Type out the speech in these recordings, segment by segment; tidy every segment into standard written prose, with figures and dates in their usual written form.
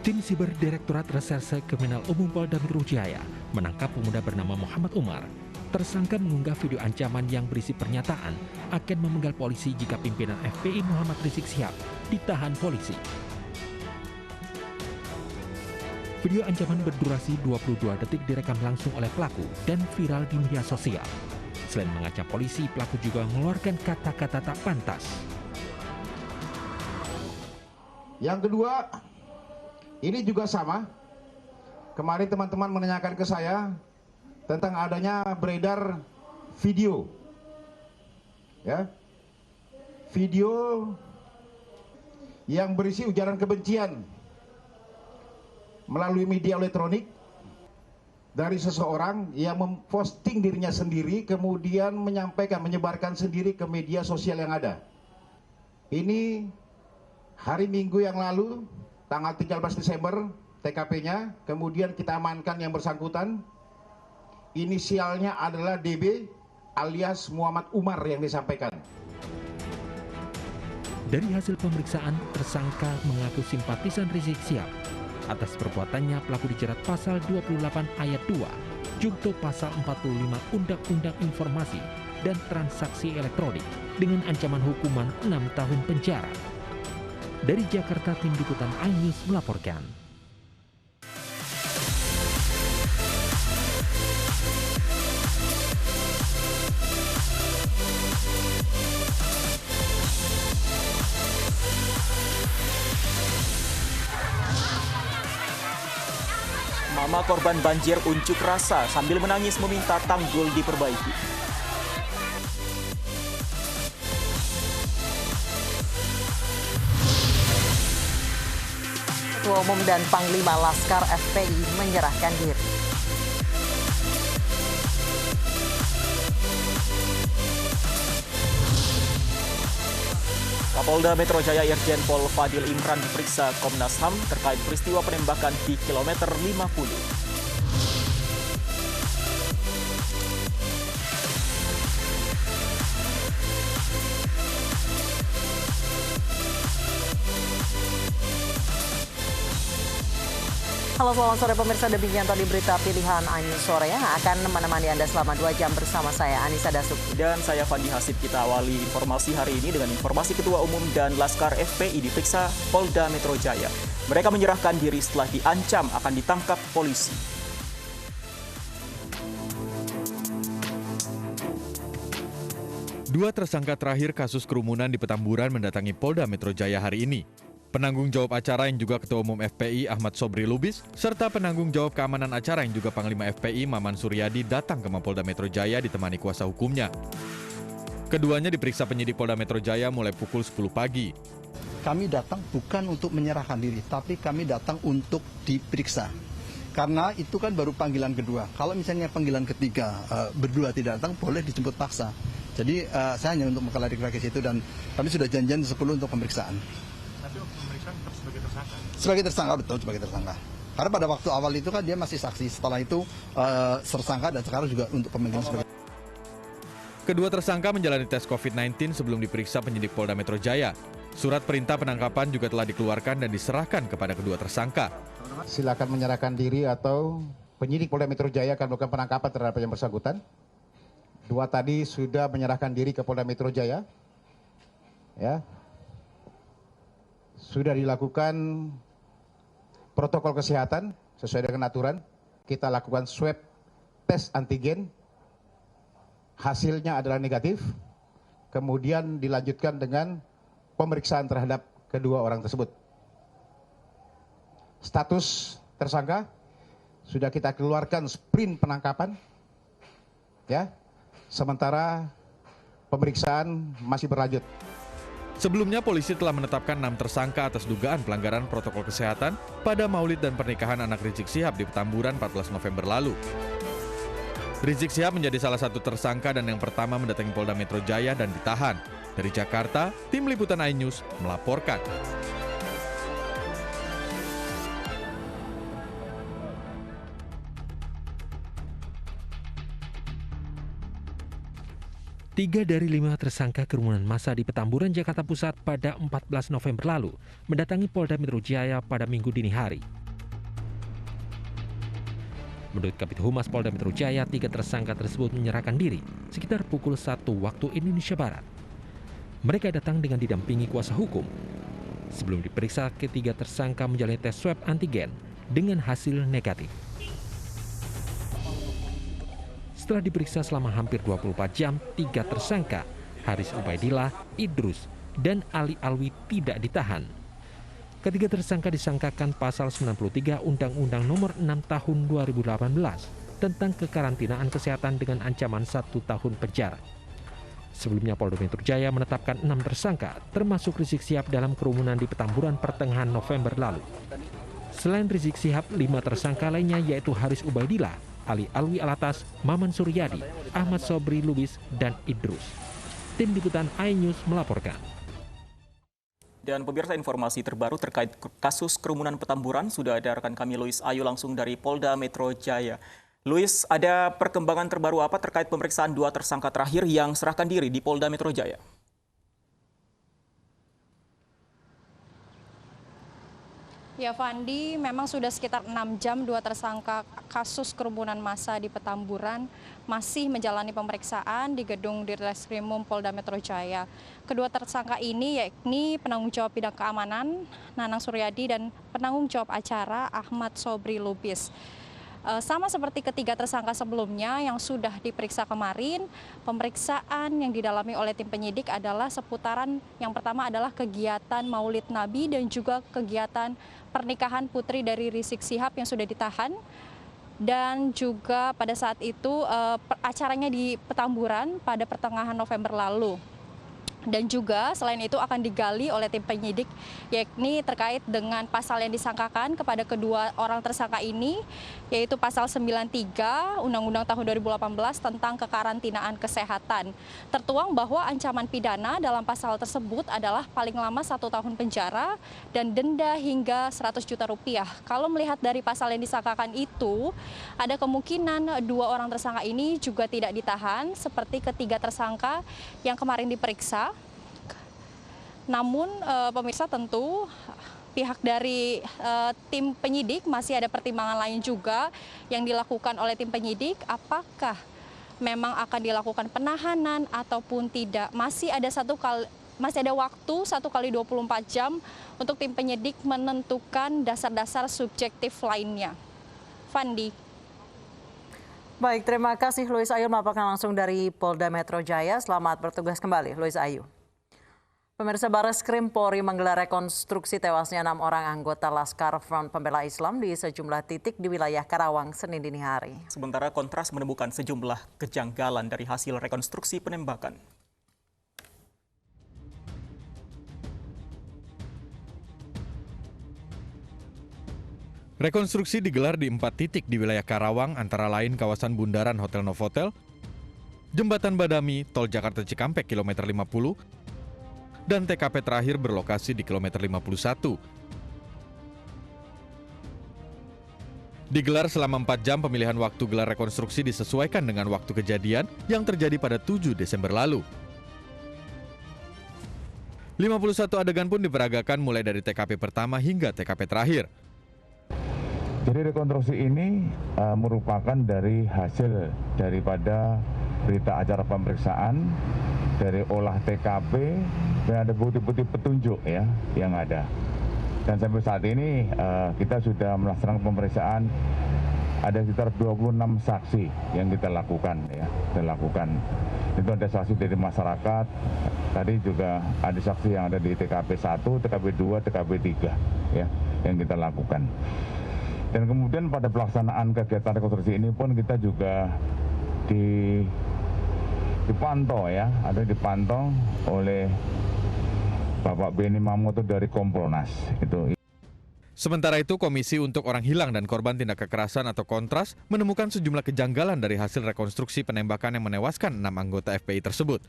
Tim Siber Direktorat Reserse Kriminal Umum Polda Metro Jaya menangkap pemuda bernama Muhammad Umar. Tersangka mengunggah video ancaman yang berisi pernyataan akan memenggal polisi jika pimpinan FPI Muhammad Rizik Syihab ditahan polisi. Video ancaman berdurasi 22 detik direkam langsung oleh pelaku dan viral di media sosial. Selain mengancam polisi, pelaku juga mengeluarkan kata-kata tak pantas. Yang kedua, ini juga sama. Kemarin teman-teman menanyakan ke saya tentang adanya beredar video. Ya. Video yang berisi ujaran kebencian melalui media elektronik dari seseorang yang memposting dirinya sendiri, kemudian menyebarkan sendiri ke media sosial yang ada. Ini hari Minggu yang lalu, tanggal 13 Desember, TKP-nya, kemudian kita amankan yang bersangkutan. Inisialnya adalah DB alias Muhammad Umar yang disampaikan. Dari hasil pemeriksaan, tersangka mengaku simpatisan Rizik Syihab. Atas perbuatannya, pelaku dijerat pasal 28 ayat 2, junto pasal 45 Undang-Undang Informasi dan Transaksi Elektronik dengan ancaman hukuman 6 tahun penjara. Dari Jakarta, Tim Liputan iNews melaporkan. Mama korban banjir unjuk rasa sambil menangis meminta tanggul diperbaiki. Ketua Umum dan Panglima Laskar FPI menyerahkan diri. Kapolda Metro Jaya Irjen Pol Fadil Imran diperiksa Komnas HAM terkait peristiwa penembakan di kilometer 50. Halo, selamat sore pemirsa, demikian tadi berita pilihan iNews Sore yang akan menemani Anda selama 2 jam bersama saya, Anissa Dasuki. Dan saya Fandi Hasib. Kita awali informasi hari ini dengan informasi Ketua Umum dan Laskar FPI diperiksa Polda Metro Jaya. Mereka menyerahkan diri setelah diancam akan ditangkap polisi. Dua tersangka terakhir kasus kerumunan di Petamburan mendatangi Polda Metro Jaya hari ini. Penanggung jawab acara yang juga Ketua Umum FPI Ahmad Sobri Lubis, serta penanggung jawab keamanan acara yang juga Panglima FPI Maman Suryadi datang ke Mapolda Metro Jaya ditemani kuasa hukumnya. Keduanya diperiksa penyidik Polda Metro Jaya mulai pukul 10 pagi. Kami datang bukan untuk menyerahkan diri, tapi kami datang untuk diperiksa. Karena itu kan baru panggilan kedua. Kalau misalnya panggilan ketiga berdua tidak datang, boleh dijemput paksa. Jadi saya hanya untuk mengklarifikasi itu dan kami sudah janjian 10 untuk pemeriksaan. Sebagai tersangka, betul, sebagai tersangka. Karena pada waktu awal itu kan dia masih saksi, setelah itu tersangka dan sekarang juga untuk pemanggilan sebagai. Kedua tersangka menjalani tes COVID-19 sebelum diperiksa penyidik Polda Metro Jaya. Surat perintah penangkapan juga telah dikeluarkan dan diserahkan kepada kedua tersangka. Silakan menyerahkan diri atau penyidik Polda Metro Jaya akan melakukan penangkapan terhadap yang bersangkutan. Dua tadi sudah menyerahkan diri ke Polda Metro Jaya. Ya. Sudah dilakukan protokol kesehatan sesuai dengan aturan. Kita lakukan swab tes antigen. Hasilnya adalah negatif. Kemudian dilanjutkan dengan pemeriksaan terhadap kedua orang tersebut. Status tersangka sudah kita keluarkan sprint penangkapan. Ya. Sementara pemeriksaan masih berlanjut. Sebelumnya polisi telah menetapkan 6 tersangka atas dugaan pelanggaran protokol kesehatan pada maulid dan pernikahan anak Rizik Syihab di Petamburan 14 November lalu. Rizik Syihab menjadi salah satu tersangka dan yang pertama mendatangi Polda Metro Jaya dan ditahan. Dari Jakarta, Tim Liputan iNews melaporkan. 3 dari 5 tersangka kerumunan massa di Petamburan, Jakarta Pusat pada 14 November lalu mendatangi Polda Metro Jaya pada Minggu dini hari. Menurut Kabid Humas Polda Metro Jaya, 3 tersangka tersebut menyerahkan diri sekitar pukul 1 waktu Indonesia Barat. Mereka datang dengan didampingi kuasa hukum. Sebelum diperiksa, ketiga tersangka menjalani tes swab antigen dengan hasil negatif. Setelah diperiksa selama hampir 24 jam, 3 tersangka, Haris Ubaidillah, Idrus, dan Ali Alwi tidak ditahan. Ketiga tersangka disangkakan pasal 93 Undang-Undang Nomor 6 Tahun 2018 tentang kekarantinaan kesehatan dengan ancaman 1 tahun penjara. Sebelumnya Polda Metro Jaya menetapkan 6 tersangka, termasuk Rizik Syihab dalam kerumunan di Petamburan pertengahan November lalu. Selain Rizik Syihab, 5 tersangka lainnya yaitu Haris Ubaidillah, Ali Alwi Alatas, Maman Suryadi, Ahmad Sobri Lubis, dan Idrus. Tim Liputan iNews melaporkan. Dan pemirsa, informasi terbaru terkait kasus kerumunan Petamburan sudah ada rekan kami Luis Ayu langsung dari Polda Metro Jaya. Luis, ada perkembangan terbaru apa terkait pemeriksaan 2 tersangka terakhir yang serahkan diri di Polda Metro Jaya? Ya, Fandi, memang sudah sekitar 6 jam 2 tersangka kasus kerumunan massa di Petamburan masih menjalani pemeriksaan di gedung Ditreskrimum Polda Metro Jaya. Kedua tersangka ini yakni penanggung jawab bidang keamanan Nanang Suryadi dan penanggung jawab acara Ahmad Sobri Lubis. Sama seperti ketiga tersangka sebelumnya yang sudah diperiksa kemarin, pemeriksaan yang didalami oleh tim penyidik adalah seputaran yang pertama adalah kegiatan Maulid Nabi dan juga kegiatan pernikahan putri dari Rizik Syihab yang sudah ditahan. Dan juga pada saat itu acaranya di Petamburan pada pertengahan November lalu. Dan juga selain itu akan digali oleh tim penyidik yakni terkait dengan pasal yang disangkakan kepada kedua orang tersangka ini, yaitu pasal 93 Undang-Undang tahun 2018 tentang kekarantinaan kesehatan. Tertuang bahwa ancaman pidana dalam pasal tersebut adalah paling lama 1 tahun penjara dan denda hingga 100 juta rupiah. Kalau melihat dari pasal yang disangkakan itu, ada kemungkinan 2 orang tersangka ini juga tidak ditahan seperti ketiga tersangka yang kemarin diperiksa. Namun pemirsa, tentu pihak dari tim penyidik masih ada pertimbangan lain juga yang dilakukan oleh tim penyidik. Apakah memang akan dilakukan penahanan ataupun tidak? Masih ada waktu 1 kali 24 jam untuk tim penyidik menentukan dasar-dasar subjektif lainnya. Fandi. Baik, terima kasih Luis Ayu melaporkan langsung dari Polda Metro Jaya. Selamat bertugas kembali, Luis Ayu. Pemirsa, Barreskrim Polri menggelar rekonstruksi tewasnya 6 orang anggota Laskar Front Pembela Islam di sejumlah titik di wilayah Karawang Senin dini hari. Sementara Kontras menemukan sejumlah kejanggalan dari hasil rekonstruksi penembakan. Rekonstruksi digelar di 4 titik di wilayah Karawang, antara lain kawasan bundaran Hotel Novotel, Jembatan Badami, Tol Jakarta Cikampek kilometer 50, dan TKP terakhir berlokasi di kilometer 51. Digelar selama 4 jam, pemilihan waktu gelar rekonstruksi disesuaikan dengan waktu kejadian yang terjadi pada 7 Desember lalu. 51 adegan pun diperagakan mulai dari TKP pertama hingga TKP terakhir. Jadi rekonstruksi ini merupakan dari hasil daripada berita acara pemeriksaan, dari olah TKP, dan ada bukti-bukti petunjuk ya yang ada. Dan sampai saat ini kita sudah melaksanakan pemeriksaan ada sekitar 26 saksi yang kita lakukan ya. Itu ada saksi dari masyarakat, tadi juga ada saksi yang ada di TKP 1, TKP 2, TKP 3 ya yang kita lakukan. Dan kemudian pada pelaksanaan kegiatan rekonstruksi ini pun kita juga dipantau ya, ada dipantau oleh Bapak Beni Mamoto dari Kompolnas itu. Sementara itu, Komisi untuk Orang Hilang dan Korban Tindak Kekerasan atau Kontras menemukan sejumlah kejanggalan dari hasil rekonstruksi penembakan yang menewaskan 6 anggota FPI tersebut.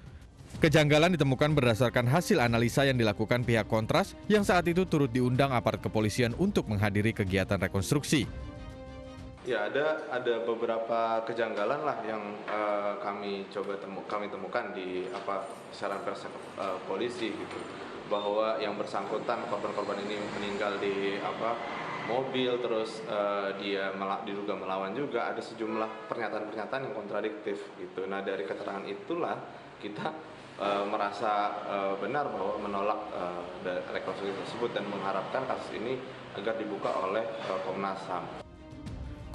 Kejanggalan ditemukan berdasarkan hasil analisa yang dilakukan pihak Kontras yang saat itu turut diundang aparat kepolisian untuk menghadiri kegiatan rekonstruksi. Ya, ada beberapa kejanggalan lah yang kami temukan di saran pers polisi gitu, bahwa yang bersangkutan korban-korban ini meninggal di mobil, terus dia diduga melawan juga. Ada sejumlah pernyataan-pernyataan yang kontradiktif gitu. Nah, dari keterangan itulah kita merasa benar bahwa menolak rekonstruksi tersebut dan mengharapkan kasus ini agar dibuka oleh Komnas HAM.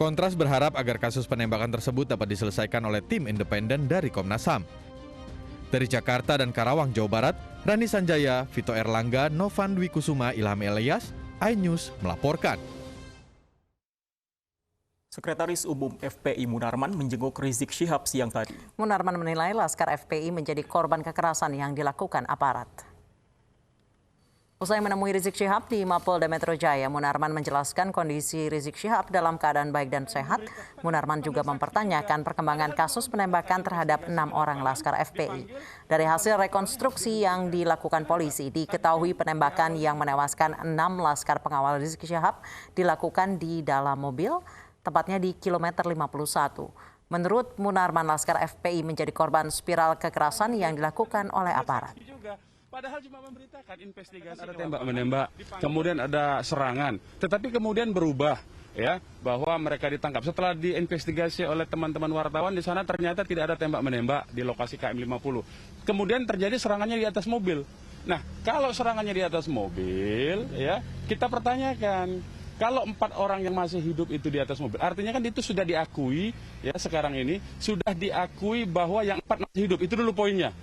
Kontras berharap agar kasus penembakan tersebut dapat diselesaikan oleh tim independen dari Komnas HAM. Dari Jakarta dan Karawang, Jawa Barat, Rani Sanjaya, Vito Erlangga, Novan Dwi Kusuma, Ilham Elias, iNews melaporkan. Sekretaris Umum FPI Munarman menjenguk Rizik Syihab siang tadi. Munarman menilai Laskar FPI menjadi korban kekerasan yang dilakukan aparat. Usai menemui Rizik Syihab di Mapolda Metro Jaya, Munarman menjelaskan kondisi Rizik Syihab dalam keadaan baik dan sehat. Munarman juga mempertanyakan perkembangan kasus penembakan terhadap 6 orang Laskar FPI. Dari hasil rekonstruksi yang dilakukan polisi, diketahui penembakan yang menewaskan 6 Laskar pengawal Rizik Syihab dilakukan di dalam mobil, tepatnya di kilometer 51. Menurut Munarman, Laskar FPI menjadi korban spiral kekerasan yang dilakukan oleh aparat. Padahal cuma memberitakan investigasi ada tembak-menembak, kemudian ada serangan, tetapi kemudian berubah ya bahwa mereka ditangkap. Setelah diinvestigasi oleh teman-teman wartawan di sana ternyata tidak ada tembak-menembak di lokasi KM 50. Kemudian terjadi serangannya di atas mobil. Nah, kalau serangannya di atas mobil ya, kita pertanyakan kalau 4 orang yang masih hidup itu di atas mobil, artinya kan itu sudah diakui ya, sekarang ini sudah diakui bahwa yang 4 masih hidup. Itu dulu poinnya.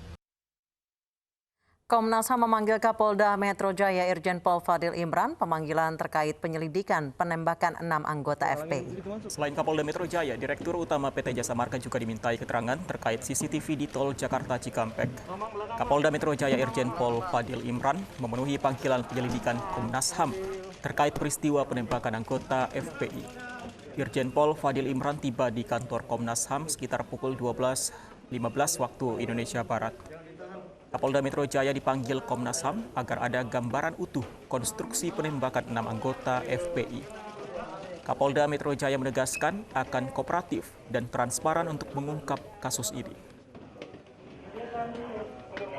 Komnas HAM memanggil Kapolda Metro Jaya Irjen Pol Fadil Imran. Pemanggilan terkait penyelidikan penembakan 6 anggota FPI. Selain Kapolda Metro Jaya, Direktur Utama PT Jasa Marga juga dimintai keterangan terkait CCTV di Tol Jakarta Cikampek. Kapolda Metro Jaya Irjen Pol Fadil Imran memenuhi panggilan penyelidikan Komnas HAM terkait peristiwa penembakan anggota FPI. Irjen Pol Fadil Imran tiba di kantor Komnas HAM sekitar pukul 12.15 waktu Indonesia Barat. Kapolda Metro Jaya dipanggil Komnas HAM agar ada gambaran utuh konstruksi penembakan 6 anggota FPI. Kapolda Metro Jaya menegaskan akan kooperatif dan transparan untuk mengungkap kasus ini.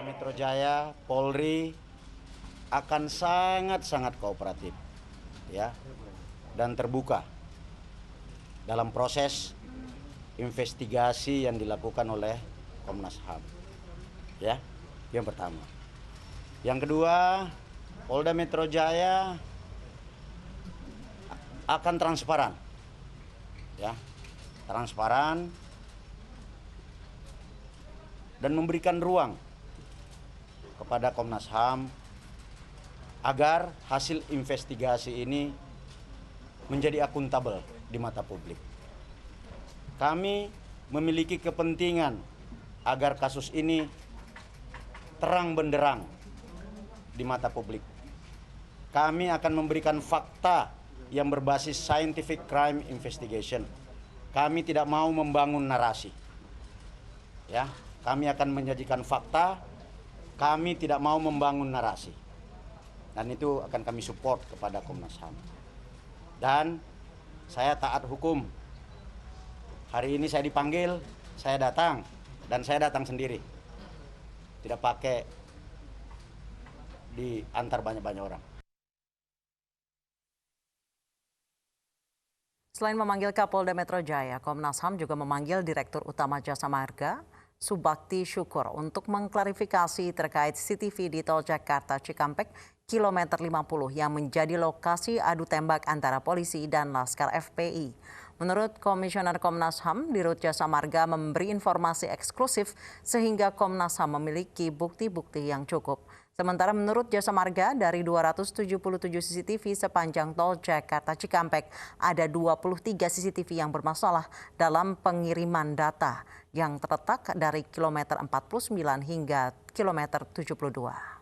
Metro Jaya, Polri akan sangat-sangat kooperatif ya dan terbuka dalam proses investigasi yang dilakukan oleh Komnas HAM. Ya. Yang pertama. Yang kedua, Polda Metro Jaya akan transparan. Ya. Transparan dan memberikan ruang kepada Komnas HAM agar hasil investigasi ini menjadi akuntabel di mata publik. Kami memiliki kepentingan agar kasus ini terang benderang di mata publik. Kami akan memberikan fakta yang berbasis scientific crime investigation. Kami tidak mau membangun narasi. Ya, kami akan menyajikan fakta. Kami tidak mau membangun narasi. Dan itu akan kami support kepada Komnas HAM. Dan saya taat hukum. Hari ini saya dipanggil, saya datang dan saya datang sendiri. Tidak pakai diantar banyak-banyak orang. Selain memanggil Kapolda Metro Jaya, Komnas HAM juga memanggil Direktur Utama Jasa Marga, Subakti Syukur, untuk mengklarifikasi terkait CCTV di Tol Jakarta Cikampek kilometer 50 yang menjadi lokasi adu tembak antara polisi dan Laskar FPI. Menurut Komisioner Komnas HAM, Dirut Jasa Marga memberi informasi eksklusif sehingga Komnas HAM memiliki bukti-bukti yang cukup. Sementara menurut Jasa Marga, dari 277 CCTV sepanjang Tol Jakarta Cikampek, ada 23 CCTV yang bermasalah dalam pengiriman data yang terletak dari kilometer 49 hingga kilometer 72.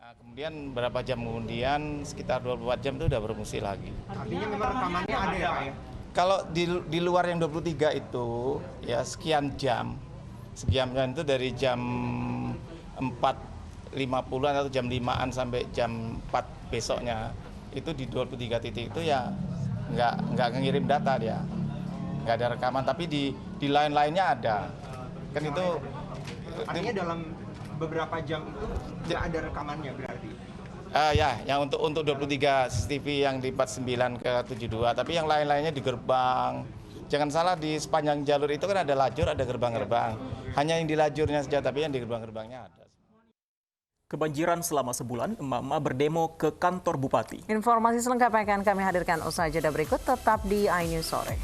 Nah, kemudian berapa jam kemudian, sekitar 24 jam itu udah berfungsi lagi. Artinya memang rekamannya ada ya Pak ya? Kalau di luar yang 23 itu ya sekian jam itu dari jam 4.50 atau jam 5-an sampai jam 4 besoknya, itu di 23 titik itu ya nggak ngirim data dia, nggak ada rekaman. Tapi di lain-lainnya ada. Kan itu artinya dalam beberapa jam itu nggak ada rekamannya berarti? Ya, yang untuk 23 CCTV yang di 49 ke 72, tapi yang lain-lainnya di gerbang. Jangan salah, di sepanjang jalur itu kan ada lajur, ada gerbang-gerbang. Hanya yang di lajurnya saja, tapi yang di gerbang-gerbangnya ada. Kebanjiran selama sebulan, emak-emak berdemo ke kantor bupati. Informasi selengkapnya akan kami hadirkan usai jeda berikut, tetap di iNews Sore.